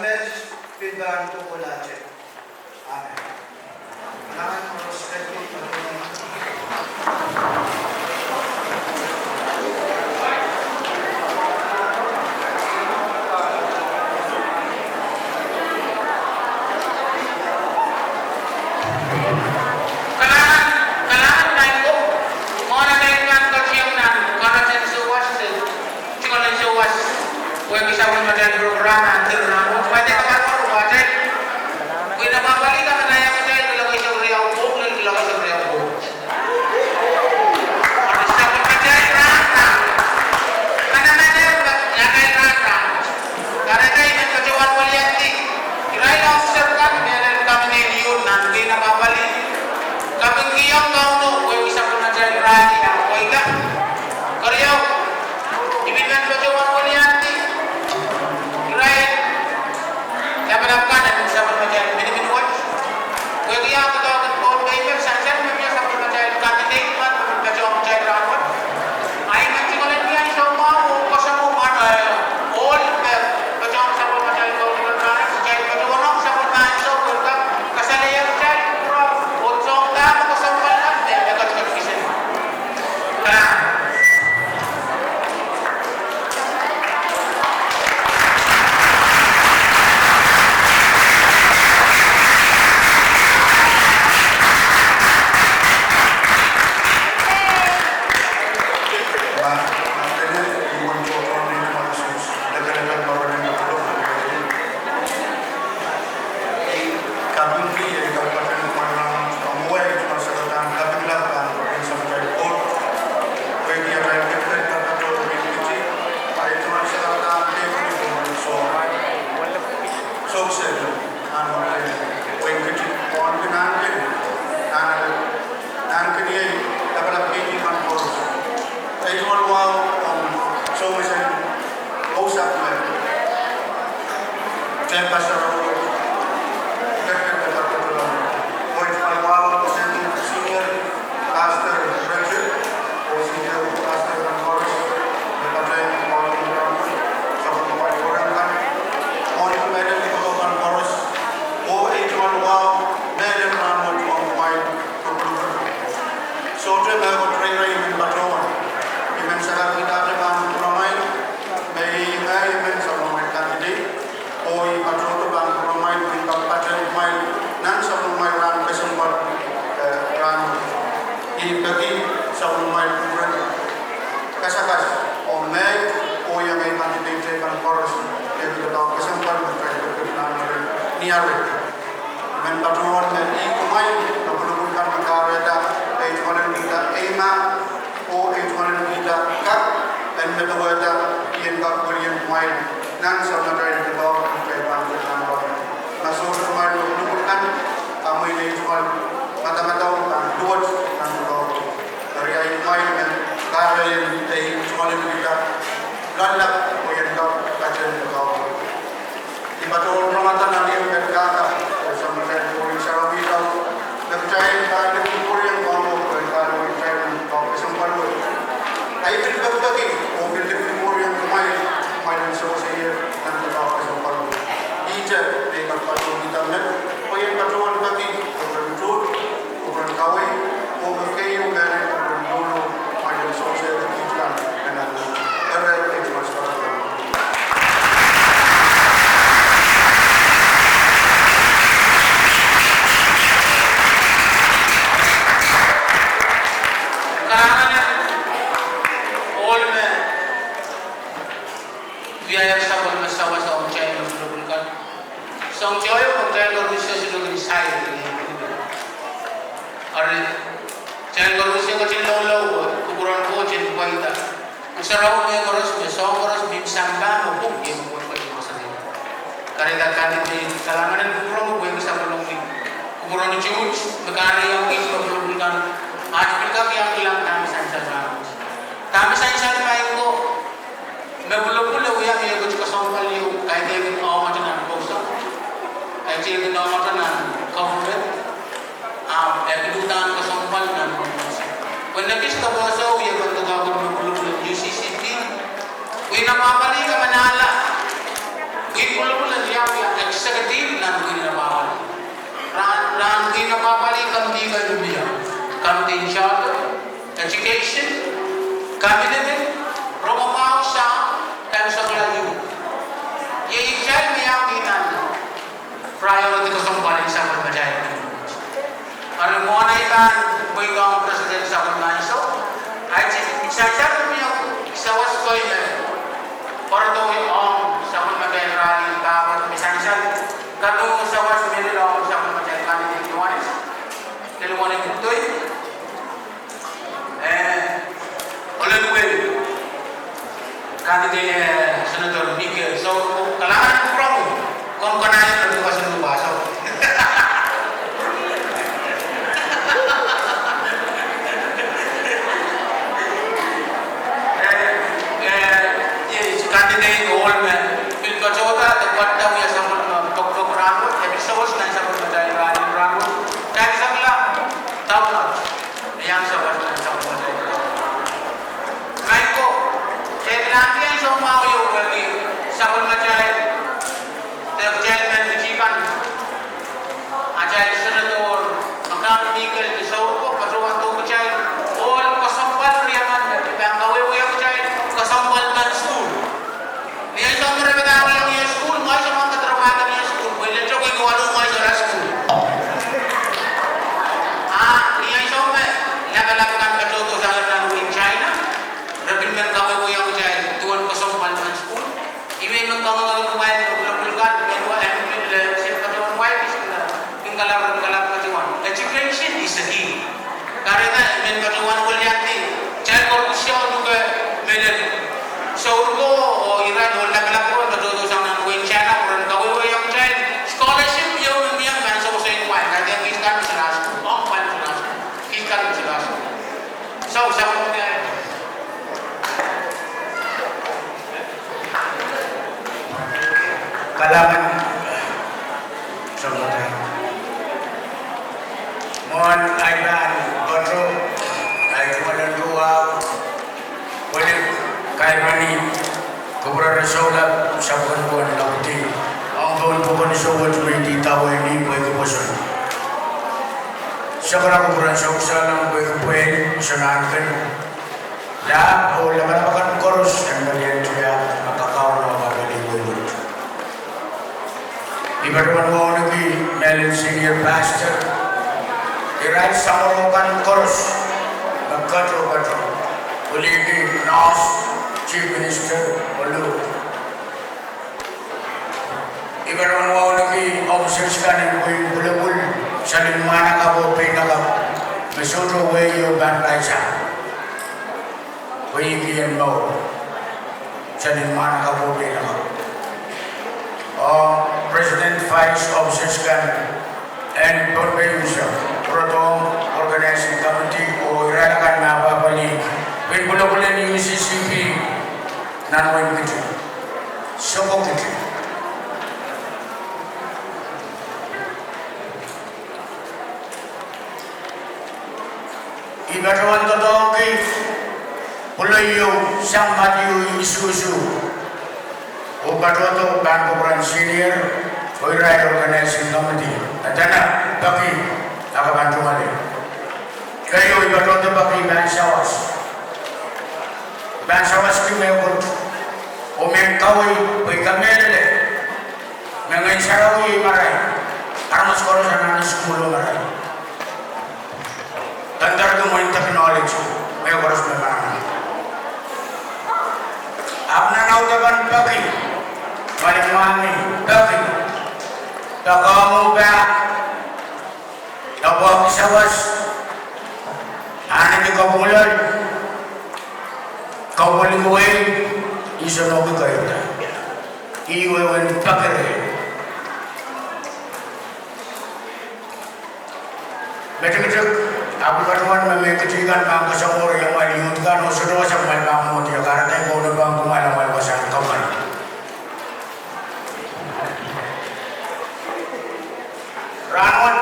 Amen. Pinbahan ko po lahat. Amen. Kailangan mo respectin patuloy. Kalahangan naik ko. Mga nagayang kalsiyang na karasin suwas. Cikolan suwas. Kung isa mo madal programa, tirunamo. Pwede ka ba wajan? Kung nababalik ka na yung madal, nilagay sa uriyaw po, nilagay sa uriyaw po. Sa pagkajay rata. Kanananan, nagay rata. Karenay, nagkajawan waliyanti. Kiray na officer ka, meron kami na yun, hindi nababalik. Kapag kiyang kauno, kung isa po na dyan rati, ako ka. Karyaw, ibigyan ko jawan waliyanti. Kiray, dapat kanan sa pagkajay, miniminwat. Kung kiyang katawagan Pohnpei, saan mo sa pagkajay, kandiday man, pagkajay pagkajay rawat. Ay, nagsimulan niya isang mga kasapahl, all, pagkajay sa pagkajay, pagkajay sa pagkajay, kasalayan dyan, utsong na, kasapahl lang, nagkakagpisan. When nabis ka ba sa uya, kung nagagawin mo bulong UCCP, kung napapali ka manala, kung bulong-bulong niya, in charter, education, cabinet, Romamau sa Tansaglayu. Yaichal Miyakinan, priority ko sa balik sa Pagmajay. Ang mga naitan, may kong president sa Pagmajay. Ay, isasal mo yung isawas ko yun. Para ito yung sa Pagmajay rally, kapag isasal, katong isawas nila sa Pagmajay candidate Luwanes. Luwanes ito eh. Olympic candidate Senator Miguel. So, kalahangan from kung kanayan na bukas ng lupa. So, candidate all men. Fil kachota dapat daw ya sa tok ramo, episodes na sa pagdadali ramo. Kaya sa kala taw na. Yang sa pagdadali. Ngayon ko, lagi ang sumaw yung wali sa pagdadali. Terjadi menjikan. Ajay senator, makam Miguel di sauko pasukan tu kecai. All kasapahl riaman, yang kawe yang kecai kasapahl Ansou. Niya sa mga rebetang yung school, mga sa mga katrabaho niya school, pwede siya ko yung walong mga sa school. Niya sa mga lakalakang katoto sa alam in China, repinman kami ko yung kaya tuwan ko sa mga school. Iwi man kami nga kumain ng bulak-bulkan, pero siya pa tuwan wife, yung kalap ka tuwan. Education is the key. Karena men ka tuwan kuliah ni, child corruption juga medal. So ko Iran wala kalako natuto sa nang win China or kawe yung child scholarship yung man sa sa yung wine kaya kiskan sa last on pan sa last kiskan sa last so sa mo niya kalahangan Samatail mon aiban kontrol ay kumalan dua boleh kaibani Kubra Rasola sa buwan na puti. Ang buwan po ko ni Sowat may titawa ni Boy Kuposon. Sa karang kubra sa usalang Boy Kupoy, sa nangkan. La, o laman koros, ang balian siya makakaw na magaling Boy. Iba naman mo nagi Melon Senior Pastor. Iray sa marokan koros, magkatro-katro. Uligi, Nos, Chief Minister Olu. Iba naman mo lagi officers ka ng bulabul sa limana ka po pinakap. Masuro way yung bantay siya. Way ikiyan mo sa limana ka po pinakap. President Vice Officers ka and Pohnpei siya. Protong Organizing Committee o iralakan na babalik. When bulabulan yung CCP nanawin kita, sokok kita. Iba naman totoo kay pulay yung sambat yung isu-isu. O patuto Bangko Senior o Iray Organizing Committee. At na, baki, nakabantu mali. Kayo iba totoo baki Bansawas. Bansawas ki mayukot. O may kaway, may kamelele. May ngayon sarawi maray. Para mas koro sa nanin skulo maray. Tandar ko mo yung technology. May koros may marami. Apna nautaban bagi. Malimani bagi. Takamu ba. Tabuang isawas. Ano di kabulan. Kabuling-uwi. Isunobi kayo na. Iwewen pakere. Betul-betul, aku berteman memikirkan bangsa semua yang melihatkan usaha sampai bangun dia karena kau udah bangun malam pasang kamar. Ranwan,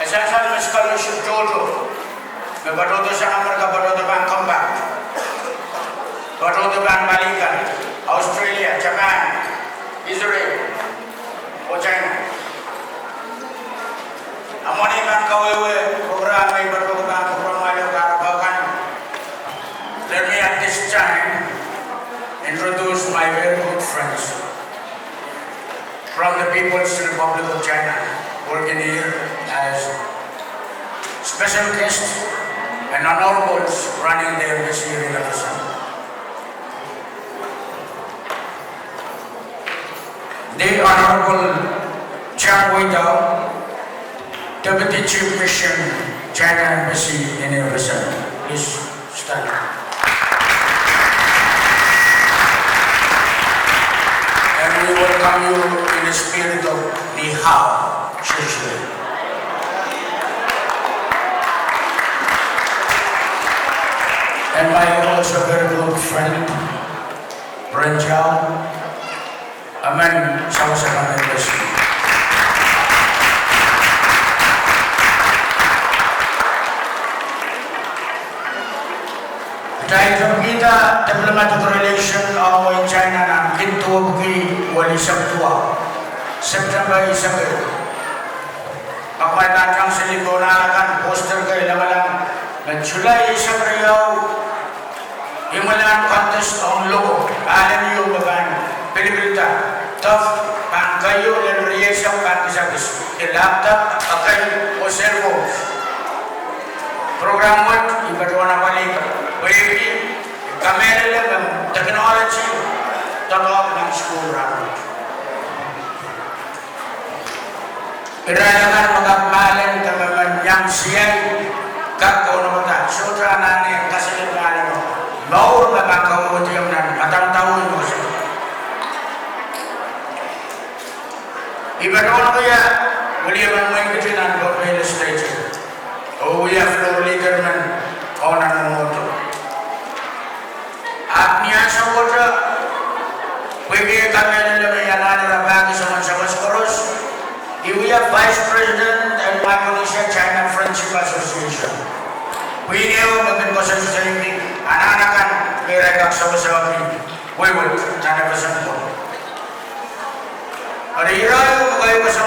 esasal meskal jodoh, beberapa sana mereka beberapa bang kembang, beberapa bang balikan, Australia, Japan, Israel, China. Amoni kan kawewe program from the People's Republic of China working here as special guests and honorables running the embassy here in Ansou. The Honorable Chang Wei-Dao, Deputy Chief Mission, China Embassy in Ansou. Please stand. And we welcome you in the spirit of Ni Hao, Shishli. And my also very good friend, Ren Jiao, Amen, sama-sama Embassy. Dahil kita diplomatic relation away China ng kintuwa buki wali sabtua September 1. Pagpatatang sa ligonalakan poster kay lamalang na July 1 riyaw imulan contest ang logo alam niyo bagan Pilipita tough pang kayo ng reaction pang isagis laptop akay o cellphone program mo iba't na balik Waving, kamera lang, technology, tatawag ng school run. Iralaman magagmalan kamaman yang siyay, Kauno Koht, sutra nani, kasalit malam mo. Maur magkakamuti yung nan, matang-tawin mo siya. Iba doon kaya, wali man mo yung kitinan, Pohnpei legislature. O we have floor leader man, o nanonoto. At niya sa kota, pwede kami nalang yanan na bagi sa Mansawas Koros. We have Vice President and Micronesia China Friendship Association. Pwede ako maging ko sa society, ananakan, may rekak sa wasabi, wiwag, nanabasan ko. At irayo ko kayo sa